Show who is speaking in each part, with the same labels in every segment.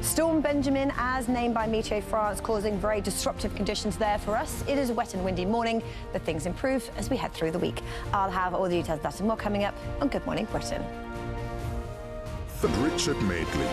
Speaker 1: Storm Benjamin, as named by Meteo France, causing very disruptive conditions there for us. It is a wet and windy morning, but things improve as we head through the week. I'll have all the details of that and more coming up on Good Morning Britain.
Speaker 2: Richard Madeley.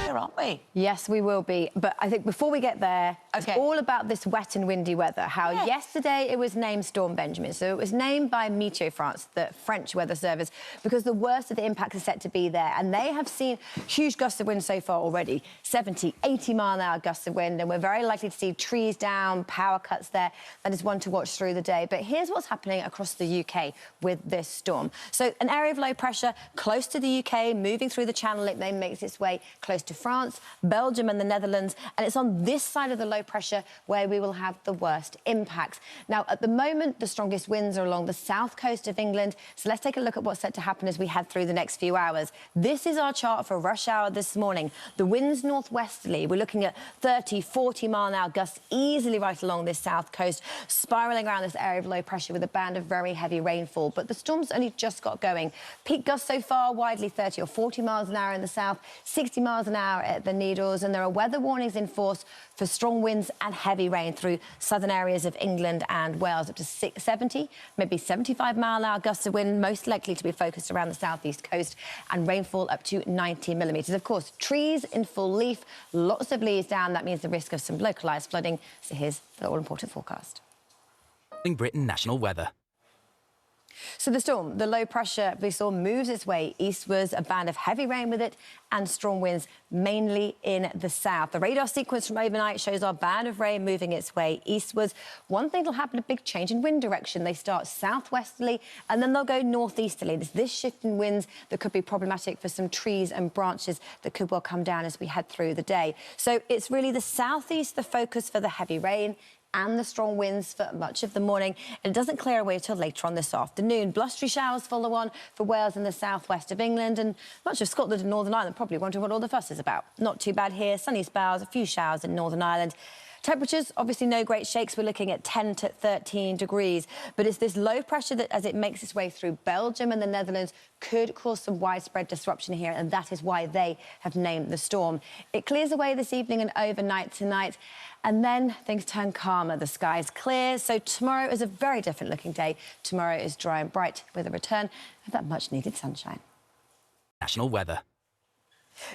Speaker 3: Aren't we?
Speaker 1: Yes, we will be. But I think before we get there, it's all about this wet and windy weather. How yesterday it was named Storm Benjamin. So it was named by Meteo France, the French weather service, because the worst of the impacts are set to be there. And they have seen huge gusts of wind so far already, 70, 80-mile-an-hour gusts of wind. And we're very likely to see trees down, power cuts there. That is one to watch through the day. But here's what's happening across the UK with this storm. So an area of low pressure close to the UK, moving through the Channel, it then makes its way close to France, Belgium and the Netherlands, and it's on this side of the low pressure where we will have the worst impacts. Now, at the moment, the strongest winds are along the south coast of England, so let's take a look at what's set to happen as we head through the next few hours. This is our chart for rush hour this morning. The winds northwesterly, we're looking at 30, 40-mile-an-hour gusts easily right along this south coast, spiralling around this area of low pressure with a band of very heavy rainfall. But the storm's only just got going. Peak gusts so far, widely 30 or 40 miles an hour in the south, 60 miles an hour at the Needles, and there are weather warnings in force for strong winds and heavy rain through southern areas of England and Wales, up to 70, maybe 75-mile-an-hour gusts of wind, most likely to be focused around the southeast coast, and rainfall up to 90 millimetres. Of course, trees in full leaf, lots of leaves down. That means the risk of some localised flooding. So here's the all-important forecast.
Speaker 4: Britain National Weather.
Speaker 1: So the storm, the low pressure we saw, moves its way eastwards, a band of heavy rain with it and strong winds, mainly in the south. The radar sequence from overnight shows our band of rain moving its way eastwards. One thing will happen, a big change in wind direction. They start southwesterly and then they'll go northeasterly. There's this shift in winds that could be problematic for some trees and branches that could well come down as we head through the day. So it's really the southeast, the focus for the heavy rain and the strong winds for much of the morning. And it doesn't clear away until later on this afternoon. Blustery showers follow on for Wales and the southwest of England, and much of Scotland and Northern Ireland probably wondering what all the fuss is about. Not too bad here. Sunny spells, a few showers in Northern Ireland. Temperatures, obviously no great shakes. We're looking at 10 to 13 degrees. But it's this low pressure that, as it makes its way through Belgium and the Netherlands, could cause some widespread disruption here, and that is why they have named the storm. It clears away this evening and overnight tonight, and then things turn calmer. The sky's clear, so tomorrow is a very different-looking day. Tomorrow is dry and bright with a return of that much-needed sunshine.
Speaker 4: National Weather.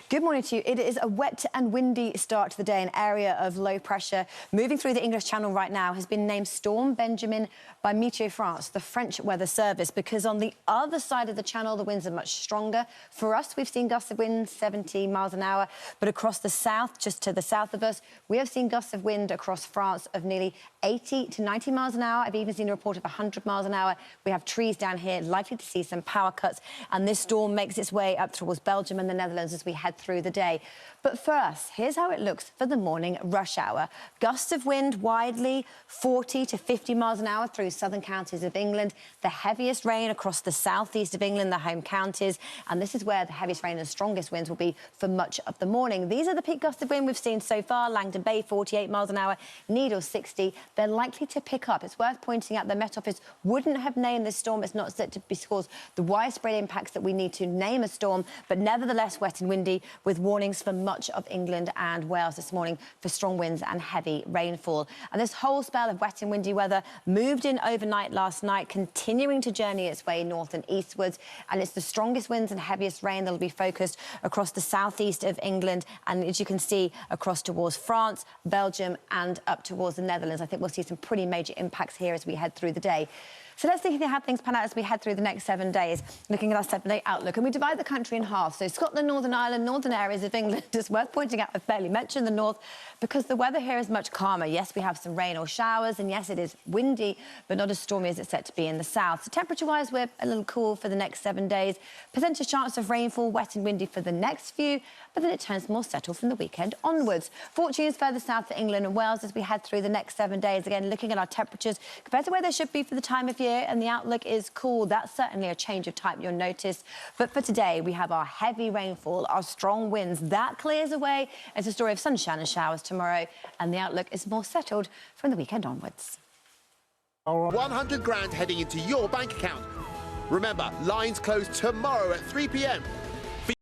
Speaker 1: Good morning to you. It is a wet and windy start to the day. An area of low pressure moving through the English Channel right now has been named Storm Benjamin by Meteo France, the French weather service, because on the other side of the Channel, the winds are much stronger. For us, we've seen gusts of wind 70 miles an hour, but across the south, just to the south of us, we have seen gusts of wind across France of nearly 80 to 90 miles an hour. I've even seen a report of 100 miles an hour. We have trees down here, likely to see some power cuts, and this storm makes its way up towards Belgium and the Netherlands as we head through the day. But for us, here's how it looks for the morning rush hour. Gusts of wind widely 40 to 50 miles an hour through southern counties of England. The heaviest rain across the southeast of England, the home counties. And this is where the heaviest rain and strongest winds will be for much of the morning. These are the peak gusts of wind we've seen so far. Langdon Bay, 48 miles an hour. Needles, 60. They're likely to pick up. It's worth pointing out the Met Office wouldn't have named this storm. It's not set to cause the widespread impacts that we need to name a storm, but nevertheless wet and windy, with warnings for much of England and Wales this morning for strong winds and heavy rainfall. And this whole spell of wet and windy weather moved in overnight last night, continuing to journey its way north and eastwards. And it's the strongest winds and heaviest rain that will be focused across the southeast of England. And as you can see, across towards France, Belgium and up towards the Netherlands. I think we'll see some pretty major impacts here as we head through the day. So let's think how things pan out as we head through the next 7 days, looking at our 7-day outlook. And we divide the country in half. So Scotland, Northern Ireland, northern areas of England. It's worth pointing out, I've barely mentioned the north, because the weather here is much calmer. Yes, we have some rain or showers, and yes, it is windy, but not as stormy as it's set to be in the south. So temperature-wise, we're a little cool for the next 7 days. Percentage chance of rainfall, wet and windy for the next few, but then it turns more settled from the weekend onwards. Fortunes further south for England and Wales as we head through the next 7 days. Again, looking at our temperatures compared to where they should be for the time of year, and the outlook is cool. That's certainly a change of type you'll notice. But for today, we have our heavy rainfall, our strong winds. That clears away. It's a story of sunshine and showers tomorrow, and the outlook is more settled from the weekend onwards.
Speaker 5: 100 grand heading into your bank account. Remember, lines close tomorrow at 3 p.m.